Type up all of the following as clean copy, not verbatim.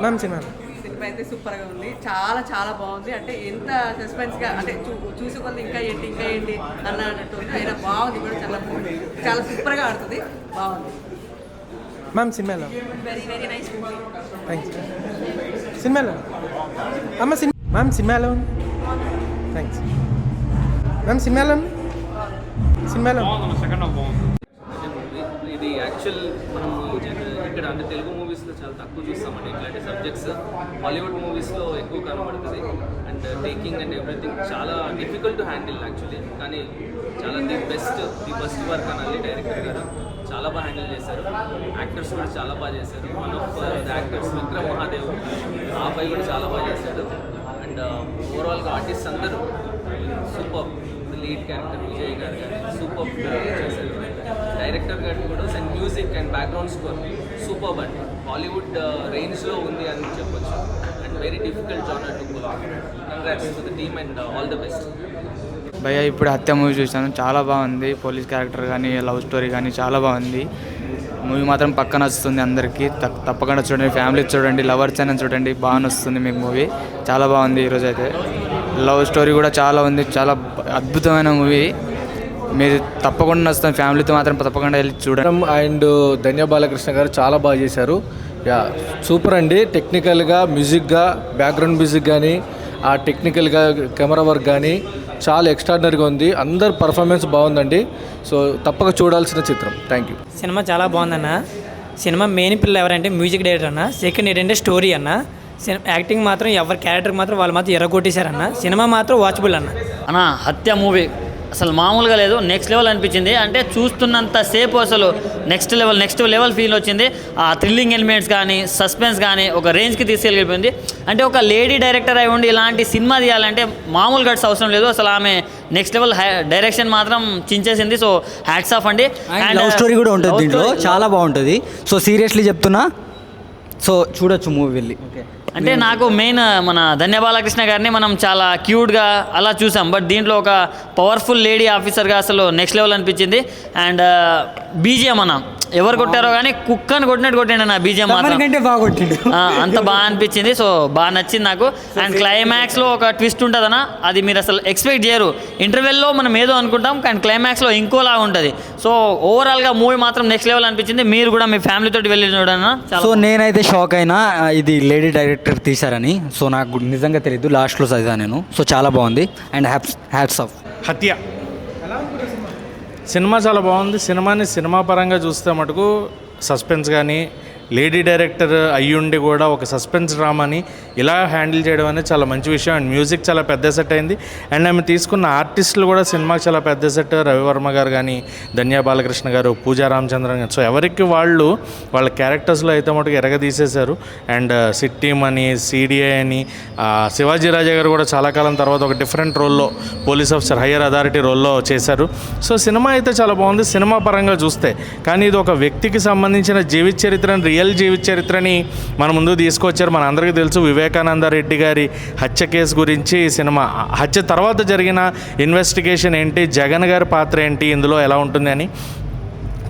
Ma'am cinema అయితే సూపర్గా ఉంది. చాలా చాలా బాగుంది. అంటే ఎంత సస్పెన్స్గా అంటే చూసుకుంది ఇంకా ఏంటి అన్నట్టు ఉంది. అయినా బాగుంది కూడా, చాలా సూపర్గా ఆడుతుంది. బాగుంది మ్యామ్ సినిమాలో. Very very nice movie. Thanks. సినిమాలో అమ్మ మ్యామ్ సినిమాలో థ్యాంక్స్. మ్యామ్ సినిమాలో సెకండ్ హాఫ్ బాగుంది. ఇది యాక్చువల్ మనం ఇక్కడ అంటే తెలుగు మూవీస్లో చాలా తక్కువ చూస్తామండి ఇట్లాంటి సబ్జెక్ట్స్. హాలీవుడ్ మూవీస్లో ఎక్కువ కనబడుతుంది. అండ్ టేకింగ్ అండ్ ఎవ్రీథింగ్ చాలా డిఫికల్ట్ టు హ్యాండిల్ యాక్చువల్లీ. కానీ చాలా ది బెస్ట్ వర్క్ అనాలి. డైరెక్టర్ గారు చాలా బాగా హ్యాండిల్ చేశారు. యాక్టర్స్ కూడా చాలా బాగా చేశారు. One of the actors Vikram Mahadev, ఆ అబ్బాయి కూడా చాలా బాగా చేశాడు. అండ్ ఓవరాల్గా ఆర్టిస్ట్ అందరూ సూపర్. లీడ్ క్యారెక్టర్ విజయ్ గారు కానీ సూపర్ చేశారు. డైరెక్టర్ గారు కూడా and music and background score super. And Hollywood రేంజ్లో ఉంది అని చెప్పొచ్చు. And very difficult genre to pull off. Congrats to the team and all the best. భయ్య ఇప్పుడు హత్య మూవీ చూసాను, చాలా బాగుంది. పోలీస్ క్యారెక్టర్ కానీ లవ్ స్టోరీ కానీ చాలా బాగుంది. మూవీ మాత్రం పక్కన వస్తుంది అందరికీ, తప్పకుండా చూడండి. ఫ్యామిలీ చూడండి, లవర్స్ అయినా చూడండి, బాగా వస్తుంది మీకు మూవీ. చాలా బాగుంది. ఈరోజు అయితే లవ్ స్టోరీ కూడా చాలా ఉంది. చాలా అద్భుతమైన మూవీ. మీరు తప్పకుండా వస్తుంది. ఫ్యామిలీతో మాత్రం తప్పకుండా వెళ్ళి చూడండి. అండ్ ధన్య బాలకృష్ణ గారు చాలా బాగా చేశారు. సూపర్ అండి. టెక్నికల్గా, మ్యూజిక్గా, బ్యాక్గ్రౌండ్ మ్యూజిక్ కానీ, ఆ టెక్నికల్గా కెమెరా వర్క్ కానీ చాలా ఎక్స్ట్రాడినరీగా ఉంది. అందరు పర్ఫార్మెన్స్ బాగుందండి. సో తప్పక చూడాల్సిన చిత్రం. Thank you. సినిమా చాలా బాగుందన్న. సినిమా మెయిన్ పిల్లలు ఎవరంటే మ్యూజిక్ డైరెక్టర్ అన్న, సెకండ్ ఏంటంటే స్టోరీ అన్న, యాక్టింగ్ మాత్రం ఎవరి క్యారెక్టర్ మాత్రం వాళ్ళు మాత్రం ఎర్రగొట్టేశారన్న. సినిమా మాత్రం వాచబుల్ అన్న. హత్య మూవీ అసలు మామూలుగా లేదు, నెక్స్ట్ లెవెల్ అనిపించింది. అంటే చూస్తున్నంత సేపు అసలు నెక్స్ట్ లెవెల్ ఫీల్ వచ్చింది. ఆ థ్రిల్లింగ్ ఎలిమెంట్స్ కానీ, సస్పెన్స్ కానీ ఒక రేంజ్కి తీసుకెళ్ళిపోయింది. అంటే ఒక లేడీ డైరెక్టర్ అయి ఉండి ఇలాంటి సినిమా తీయాలంటే మామూలు గట్స్ అవసరం లేదు. అసలు ఆమె నెక్స్ట్ లెవెల్ డైరెక్షన్ మాత్రం చించేసింది. సో హ్యాట్స్ ఆఫ్ అండి. అండ్ లవ్ స్టోరీ కూడా ఉంటుంది దీంట్లో, చాలా బాగుంటుంది. సో సీరియస్లీ చెప్తున్నా, సో చూడొచ్చు మూవీ వెళ్ళి. అంటే నాకు మెయిన్ మన ధన్య బాలకృష్ణ గారిని మనం చాలా క్యూట్గా అలా చూసాం. బట్ దీంట్లో ఒక పవర్ఫుల్ లేడీ ఆఫీసర్గా అసలు నెక్స్ట్ లెవెల్ అనిపించింది. అండ్ బీజిఎం అన్న ఎవరు కొట్టారో కానీ కుక్కని కొట్టినట్టు కొట్టిండు నా బీజిఎం మాత్రం, అంత బాగా అనిపించింది. సో బాగా నచ్చింది నాకు. అండ్ క్లైమాక్స్లో ఒక ట్విస్ట్ ఉంటుందన్న, అది మీరు అసలు ఎక్స్పెక్ట్ చేయరు. ఇంటర్వెల్లో మనం ఏదో అనుకుంటాం కానీ క్లైమాక్స్లో ఇంకోలా ఉంటుంది. సో ఓవరాల్గా మూవీ మాత్రం నెక్స్ట్ లెవెల్ అనిపించింది. మీరు కూడా మీ ఫ్యామిలీతో వెళ్ళి చూడన్నా. సో నేనైతే షాక్ అయినా, ఇది లేడీ డైరెక్టర్ తీశారని. సో నాకు నిజంగా తెలియదు, లాస్ట్లో చదివా నేను. సో చాలా బాగుంది. And hats off. హత్య సినిమా చాలా బాగుంది. సినిమా పరంగా చూస్తే మటుకు సస్పెన్స్ కానీ, లేడీ డైరెక్టర్ అయ్యుండి కూడా ఒక సస్పెన్స్ డ్రామాని ఇలా హ్యాండిల్ చేయడం అనేది చాలా మంచి విషయం. అండ్ మ్యూజిక్ చాలా పెద్ద సెట్ అయింది. అండ్ ఆమె తీసుకున్న ఆర్టిస్టులు కూడా సినిమాకి చాలా పెద్ద సెట్. రవివర్మ గారు కానీ, ధన్య బాలకృష్ణ గారు, పూజా రామచంద్రన్ గారు. సో ఎవరికి వాళ్ళ క్యారెక్టర్స్లో అయితే మటుకు ఎరగదీసేశారు. అండ్ సిట్టీమ్ అని, సిడిఐ అని, శివాజీ రాజా గారు కూడా చాలా కాలం తర్వాత ఒక డిఫరెంట్ రోల్లో పోలీస్ ఆఫీసర్, హయ్యర్ అథారిటీ రోల్లో చేశారు. సో సినిమా అయితే చాలా బాగుంది సినిమా పరంగా చూస్తే. కానీ ఇది ఒక వ్యక్తికి సంబంధించిన జీవిత చరిత్రని, రియల్ జీవిత చరిత్రని మన ముందు తీసుకొచ్చారు. మన అందరికీ తెలుసు వివేకానంద రెడ్డి గారి హత్య కేసు గురించి సినిమా. హత్య తర్వాత జరిగిన ఇన్వెస్టిగేషన్ ఏంటి, జగన్ గారి పాత్ర ఏంటి, ఇందులో ఎలా ఉంటుంది అని.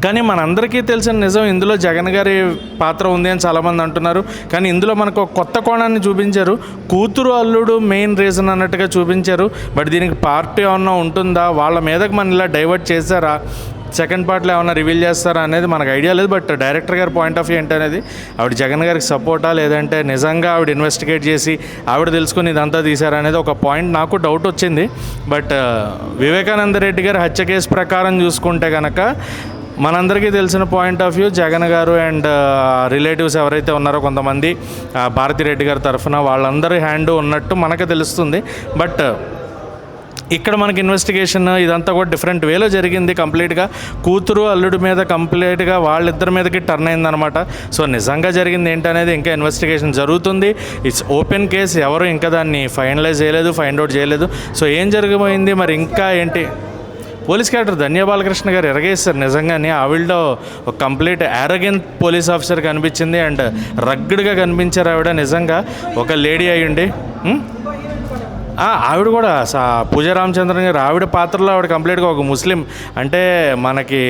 కానీ మనందరికీ తెలిసిన నిజం, ఇందులో జగన్ గారి పాత్ర ఉంది అని చాలామంది అంటున్నారు. కానీ ఇందులో మనకు ఒక కొత్త కోణాన్ని చూపించారు. కూతురు అల్లుడు మెయిన్ రీజన్ అన్నట్టుగా చూపించారు. బట్ దీనికి పార్టీ ఏమన్నా ఉంటుందా, వాళ్ళ మీదకి మనం ఇలా డైవర్ట్ చేశారా, సెకండ్ పార్ట్లో ఏమైనా రివీల్ చేస్తారా అనేది మనకు ఐడియా లేదు. బట్ డైరెక్టర్ గారి పాయింట్ ఆఫ్ వ్యూ ఏంటనేది, ఆవిడ జగన్ గారికి సపోర్టా లేదంటే నిజంగా ఆవిడ ఇన్వెస్టిగేట్ చేసి ఆవిడ తెలుసుకుని ఇదంతా తీశారా అనేది ఒక పాయింట్ నాకు డౌట్ వచ్చింది. బట్ వివేకానంద రెడ్డి గారి హత్య కేసు ప్రకారం చూసుకుంటే కనుక మనందరికీ తెలిసిన పాయింట్ ఆఫ్ వ్యూ, జగన్ గారు అండ్ రిలేటివ్స్ ఎవరైతే ఉన్నారో కొంతమంది భారతిరెడ్డి గారి తరఫున వాళ్ళందరి హ్యాండ్ ఉన్నట్టు మనకు తెలుస్తుంది. బట్ ఇక్కడ మనకి ఇన్వెస్టిగేషన్ ఇదంతా కూడా డిఫరెంట్ వేలో జరిగింది. కంప్లీట్గా కూతురు అల్లుడి మీద కంప్లీట్గా వాళ్ళిద్దరి మీదకి టర్న్ అయిందనమాట. సో నిజంగా జరిగింది ఏంటనేది ఇంకా ఇన్వెస్టిగేషన్ జరుగుతుంది. It's open case. ఎవరు ఇంకా దాన్ని ఫైనలైజ్ చేయలేదు, ఫైండ్ అవుట్ చేయలేదు. సో ఏం జరిగిపోయింది మరి ఇంకా ఏంటి. పోలీస్ క్యారెక్టర్ ధన్య బాలకృష్ణ గారు ఎరగేస్తారు నిజంగానే. ఆవిడలో ఒక కంప్లీట్ యారగెంట్ పోలీస్ ఆఫీసర్ కనిపించింది. అండ్ రగ్డ్గా కనిపించారు ఆవిడ. నిజంగా ఒక లేడీ అయ్యుండి ఆవిడ కూడా పూజా రామచంద్రన్ గారు ఆవిడ పాత్రలో ఆవిడ కంప్లీట్గా ఒక ముస్లిం అంటే మనకి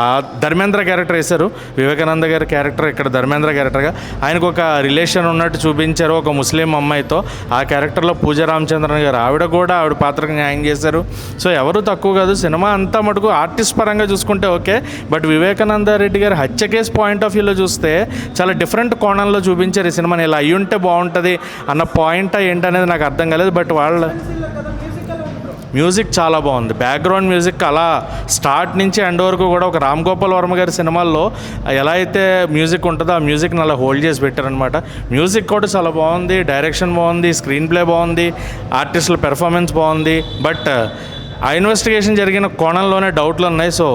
ఆ ధర్మేంద్ర క్యారెక్టర్ వేశారు, వివేకానంద గారి క్యారెక్టర్ ఇక్కడ ధర్మేంద్ర క్యారెక్టర్గా ఆయనకు ఒక రిలేషన్ ఉన్నట్టు చూపించారు ఒక ముస్లిం అమ్మాయితో. ఆ క్యారెక్టర్లో పూజా రామచంద్రన్ గారు ఆవిడ కూడా ఆవిడ పాత్రకు న్యాయం చేశారు. సో ఎవరు తక్కువ కాదు. సినిమా అంతా మటుకు ఆర్టిస్ట్ పరంగా చూసుకుంటే ఓకే, బట్ వివేకానంద రెడ్డి గారి హత్య కేసు పాయింట్ ఆఫ్ వ్యూలో చూస్తే చాలా డిఫరెంట్ కోణంలో చూపించారు ఈ సినిమాని. ఇలా అయ్యి ఉంటే బాగుంటుంది అన్న పాయింట్ ఏంటనేది నాకు అర్థం కాలేదు. బట్ వాళ్ళ మ్యూజిక్ చాలా బాగుంది. బ్యాక్గ్రౌండ్ మ్యూజిక్ అలా స్టార్ట్ నుంచి ఎండ్ వరకు కూడా ఒక రామ్ గోపాల్ వర్మ గారి సినిమాల్లో ఎలా అయితే మ్యూజిక్ ఉంటుందో ఆ మ్యూజిక్ని అలా హోల్డ్ చేసి పెట్టారనమాట. మ్యూజిక్ కూడా చాలా బాగుంది, డైరెక్షన్ బాగుంది, స్క్రీన్ ప్లే బాగుంది, ఆర్టిస్టుల పెర్ఫార్మెన్స్ బాగుంది. బట్ ఆ ఇన్వెస్టిగేషన్ జరిగిన కోణంలోనే డౌట్లు ఉన్నాయి. సో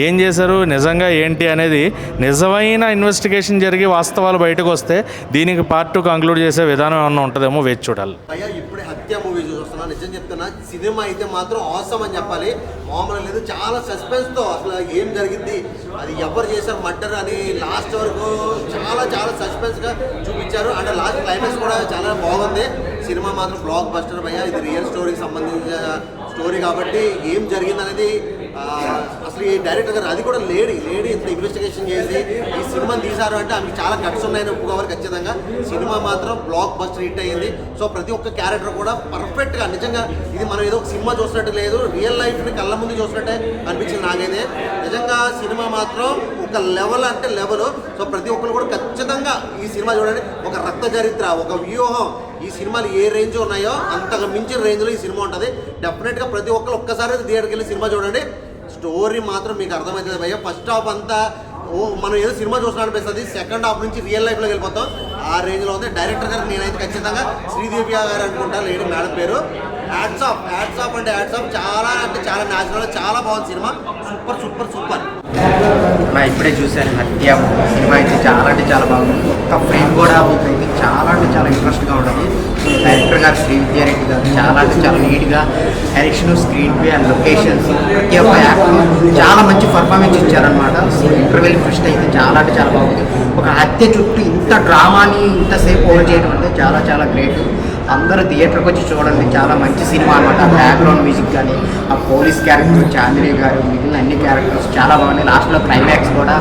ఏం చేశారు నిజంగా ఏంటి అనేది నిజమైన ఇన్వెస్టిగేషన్ జరిగి వాస్తవాలు బయటకు వస్తే దీనికి పార్ట్ 2 కంక్లూడ్ చేసే విధానం ఏమన్నా ఉంటుందేమో వేచి చూడాలి. అయ్యా ఇప్పుడే హత్య మూవీ చూస్తున్నా, నిజం చెప్తున్నా సినిమా అయితే మాత్రం అవసరం అని చెప్పాలి. మామూలు లేదు, చాలా సస్పెన్స్తో అసలు ఏం జరిగింది, అది ఎవరు చేశారు మర్డర్ అని లాస్ట్ వరకు చాలా చాలా సస్పెన్స్గా చూపించారు. అంటే లాస్ట్ క్లైమాక్స్ కూడా చాలా బాగుంది. సినిమా మాత్రం బ్లాక్ బస్టర్ భయ్యా. ఇది రియల్ స్టోరీకి సంబంధించిన స్టోరీ కాబట్టి ఏం జరిగింది అనేది అసలు ఈ డైరెక్టర్ గారు అది కూడా లేడీ ఇంత ఇన్వెస్టిగేషన్ చేసి ఈ సినిమాని తీశారు అంటే ఆమెకి చాలా కట్స్ ఉన్నాయని ఒప్పుకోవాలి ఖచ్చితంగా. సినిమా మాత్రం బ్లాక్ బస్టర్ హిట్ అయ్యింది. సో ప్రతి ఒక్క క్యారెక్టర్ కూడా పర్ఫెక్ట్గా నిజంగా ఇది మనం ఏదో ఒక సినిమా చూసినట్టు లేదు, రియల్ లైఫ్ని కళ్ళ ముందు చూసినట్టే అనిపించింది నాకైతే. నిజంగా సినిమా మాత్రం ఒక లెవెల్ అంటే లెవెల్. సో ప్రతి ఒక్కరు కూడా ఖచ్చితంగా ఈ సినిమా చూడండి. ఒక రక్త చరిత్ర, ఒక వ్యూహం, ఈ సినిమాలు ఏ రేంజ్ ఉన్నాయో అంతకు మించిన రేంజ్లో ఈ సినిమా ఉంటుంది. డెఫినెట్గా ప్రతి ఒక్కరు ఒక్కసారి థియేటర్కి వెళ్ళి సినిమా చూడండి. స్టోరీ మాత్రం మీకు అర్థమవుతుంది భయ్య. ఫస్ట్ హాఫ్ అంతా మనం ఏదో సినిమా చూసినా అనిపిస్తుంది, సెకండ్ హాఫ్ నుంచి రియల్ లైఫ్లోకి వెళ్ళిపోతాం. ఆ రేంజ్లో ఉంది. డైరెక్టర్ గారు నేనైతే ఖచ్చితంగా శ్రీదేవి గారు అనుకుంటా, లేడీ మేడం పేరు. హ్యాట్స్ ఆఫ్ అంటే హ్యాట్స్ ఆఫ్. చాలా అంటే చాలా న్యాచురల్, చాలా బాగుంది సినిమా. Super super super. నా ఇప్పుడే చూశాను హత్య సినిమా అయితే చాలా అంటే చాలా బాగుంది. ఒక్క ఫ్రేమ్ కూడా మీకైతే చాలా అంటే చాలా ఇంట్రెస్ట్గా ఉంటుంది. డైరెక్టర్ గారు శ్రీ విద్యారెడ్డి గారు చాలా అంటే చాలా నీట్గా direction, screen play and locations ప్రతి ఒక్క యాక్టర్ చాలా మంచి పర్ఫార్మెన్స్ ఇచ్చారనమాట. ఇంటర్వెల్ ఫస్ట్ అయితే చాలా అంటే చాలా బాగుంది. ఒక హత్య చుట్టూ ఇంత డ్రామాని ఇంతసేపు హోల్డ్ చేయడం అంటే చాలా చాలా గ్రేట్. అందరూ థియేటర్కి వచ్చి చూడండి, చాలా మంచి సినిమా అనమాట. బ్యాక్గ్రౌండ్ మ్యూజిక్ కానీ, ఆ పోలీస్ క్యారెక్టర్ చాందిని గారు, మిగిలిన అన్ని క్యారెక్టర్స్ చాలా బాగున్నాయి. లాస్ట్లో క్లైమాక్స్ కూడా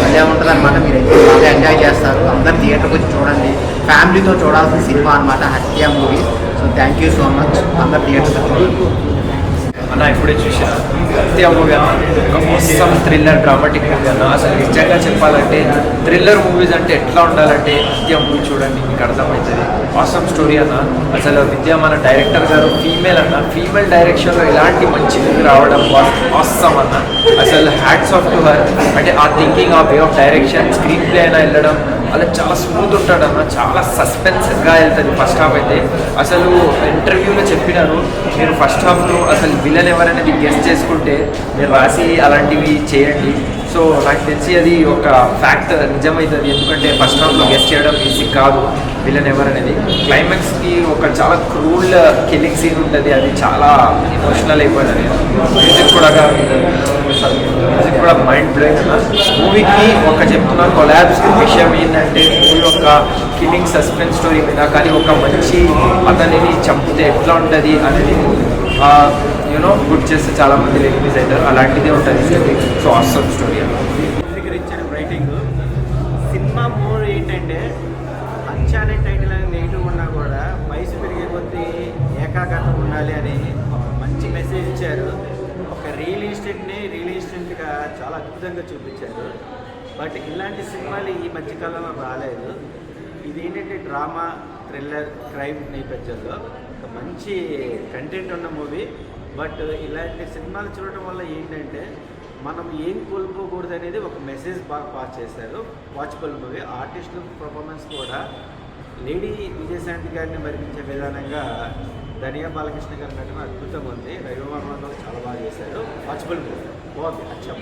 భలే ఉంటుంది అనమాట. మీరు అయితే బాగా ఎంజాయ్ చేస్తారు. అందరు థియేటర్కి వచ్చి చూడండి, ఫ్యామిలీతో చూడాల్సిన సినిమా అనమాట హత్య movie. So thank you so much. అందరు థియేటర్లో చూడండి. అన్న ఇప్పుడే చూసాను హత్య మూవీ అన్న, ఒక మొత్తం థ్రిల్లర్ డ్రామాటిక్ మూవీ అన్న. అసలు నిజంగా చెప్పాలంటే థ్రిల్లర్ మూవీస్ అంటే ఎట్లా ఉండాలంటే హత్య మూవీ చూడండి, మీకు అర్థమవుతుంది. ఆసమ్ స్టోరీ అన్న. అసలు విద్య మన డైరెక్టర్ గారు ఫీమేల్ అన్న, ఫీమేల్ డైరెక్షన్లో ఇలాంటి మంచి మూవీ రావడం ఆసమ్ అన్న. అసలు హ్యాట్స్ ఆఫ్ టు హర్. అంటే ఆ థింకింగ్, ఆ way of direction, screen play అయినా వెళ్ళడం అలా చాలా స్మూత్ ఉంటాడు అన్న. చాలా సస్పెన్స్గా వెళ్తుంది ఫస్ట్ హాఫ్ అయితే. అసలు ఇంటర్వ్యూలో చెప్పినారు, మీరు ఫస్ట్ హాఫ్లో అసలు విలన్ ఎవరనేది గెస్ట్ చేసుకుంటే మీరు రాసి అలాంటివి చేయండి. సో నాకు తెలిసి అది ఒక ఫ్యాక్ట్ నిజమవుతుంది. ఎందుకంటే ఫస్ట్ హాఫ్లో గెస్ట్ చేయడం ఈజీ కాదు విలన్ ఎవరనేది. క్లైమాక్స్కి ఒక చాలా క్రూల్ కిల్లింగ్ సీన్ ఉంటుంది, అది చాలా ఎమోషనల్ అయిపోయింది. మ్యూజిక్ కూడా మైండ్ బ్లోయింగ్ అన్న. మూవీకి ఒక చెప్తున్న కొలాబ్స్ విషయం ఏంటంటే మూవీ ఒక కిల్లింగ్ సస్పెన్స్ స్టోరీ మీద, కానీ ఒక మంచి అతనిని చంపితే ఎట్లా ఉంటుంది అనేది గుడ్ చేస్తే చాలా మంది రిలీజ్ అవుతారు. అలాంటిదే ఉంటుంది స్టోరీ. సో ఆసమ్ స్టోరీ అన్న. ఇచ్చిన రైటింగ్ సినిమా మోర్ ఏంటంటే హత్య అనే టైటిల్ అనేది నెగిటివ్ ఉన్నా కూడా వయసు పెరిగే కొద్దీ ఏకాగ్రత ఉండాలి అని ఒక మంచి మెసేజ్ ఇచ్చారు. ఒక రియల్ ఇన్సిడెంట్గా చాలా అద్భుతంగా చూపించారు. బట్ ఇలాంటి సినిమాలు ఈ మధ్యకాలంలో రాలేదు. ఇది ఏంటంటే డ్రామా, థ్రిల్లర్, క్రైమ్ నేపథ్యంలో ఒక మంచి కంటెంట్ ఉన్న మూవీ. బట్ ఇలాంటి సినిమాలు చూడటం వల్ల ఏంటంటే మనం ఏం కోల్పోకూడదు అనేది ఒక మెసేజ్ బాగా పాస్ చేశారు. Watchable movie. ఆర్టిస్టుల పర్ఫార్మెన్స్ కూడా లేడీ విజయశాంతి గారిని మరిపించే విధానంగా ధనియా బాలకృష్ణ గారి నటన అద్భుతంగా ఉంది. రవివర్మ చాలా బాగా చేశారు. వాచబుల్ మూవీ బాగుంది. అచ్చా.